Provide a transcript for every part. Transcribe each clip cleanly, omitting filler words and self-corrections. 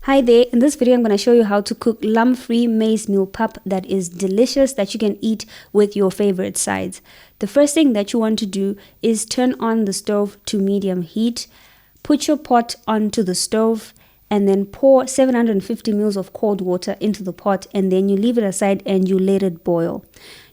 Hi there, in this video I'm going to show you how to cook lump-free maize meal pap that is delicious, that you can eat with your favorite sides. The first thing that you want to do is turn on the stove to medium heat, put your pot onto the stove, and then pour 750 ml of cold water into the pot, and then you leave it aside and you let it boil.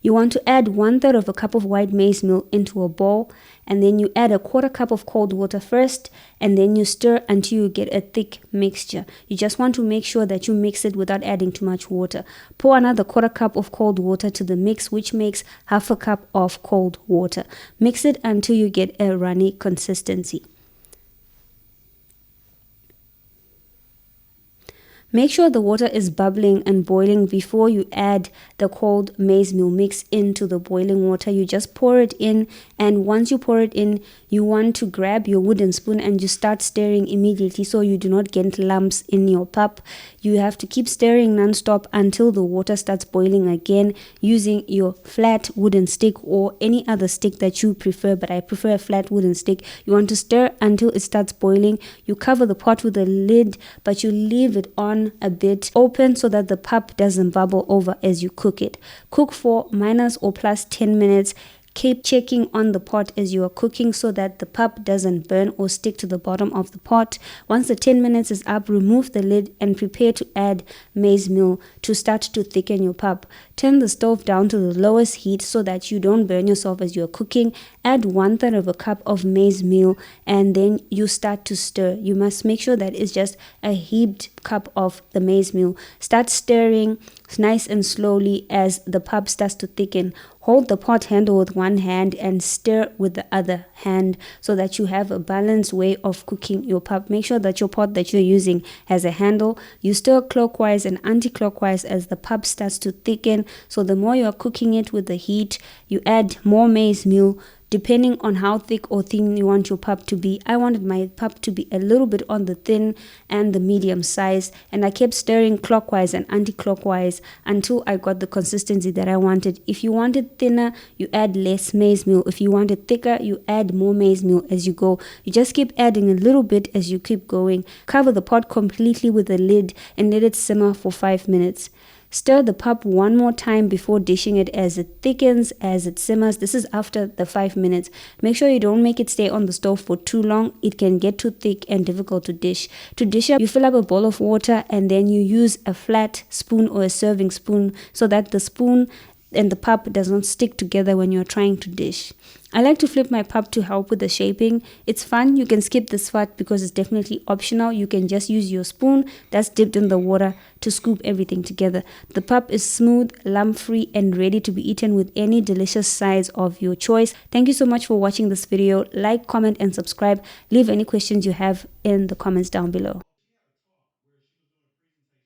You want to add 1/3 of a cup of white maize meal into a bowl, and then you add a 1/4 cup of cold water first, and then you stir until you get a thick mixture. You just want to make sure that you mix it without adding too much water. Pour another 1/4 cup of cold water to the mix, which makes 1/2 cup of cold water. Mix it until you get a runny consistency. Make sure the water is bubbling and boiling before you add the cold maize meal mix into the boiling water. You just pour it in, and once you pour it in, you want to grab your wooden spoon and you start stirring immediately so you do not get lumps in your pap. You have to keep stirring non-stop until the water starts boiling again, using your flat wooden stick or any other stick that you prefer, but I prefer a flat wooden stick. You want to stir until it starts boiling. You cover the pot with a lid, but you leave it on a bit open so that the pap doesn't bubble over as you cook it. Cook for minus or plus 10 minutes. Keep checking on the pot as you are cooking so that the pap doesn't burn or stick to the bottom of the pot. Once the 10 minutes is up, remove the lid and prepare to add maize meal to start to thicken your pap. Turn the stove down to the lowest heat so that you don't burn yourself as you are cooking. Add 1/3 of a cup of maize meal, and then you start to stir. You must make sure that it's just a heaped cup of the maize meal. Start stirring nice and slowly as the pap starts to thicken. Hold the pot handle with one hand and stir with the other hand so that you have a balanced way of cooking your pap. Make sure that your pot that you're using has a handle. You stir clockwise and anti-clockwise as the pap starts to thicken. So the more you're cooking it with the heat, you add more maize meal, depending on how thick or thin you want your pap to be. I wanted my pap to be a little bit on the thin and the medium size, and I kept stirring clockwise and anti-clockwise until I got the consistency that I wanted. If you want it thinner, you add less maize meal. If you want it thicker, you add more maize meal as you go. You just keep adding a little bit as you keep going. Cover the pot completely with a lid and let it simmer for 5 minutes. Stir the pap one more time before dishing it as it thickens, as it simmers. This is after the 5 minutes. Make sure you don't make it stay on the stove for too long. It can get too thick and difficult to dish. To dish up, you fill up a bowl of water and then you use a flat spoon or a serving spoon so that the spoon and the pap does not stick together when you're trying to dish. I like to flip my pap to help with the shaping. It's fun. You can skip this part because it's definitely optional. You can just use your spoon that's dipped in the water to scoop everything together. The pap is smooth, lump-free, and ready to be eaten with any delicious sides of your choice. Thank you so much for watching this video. Like, comment, and subscribe. Leave any questions you have in the comments down below.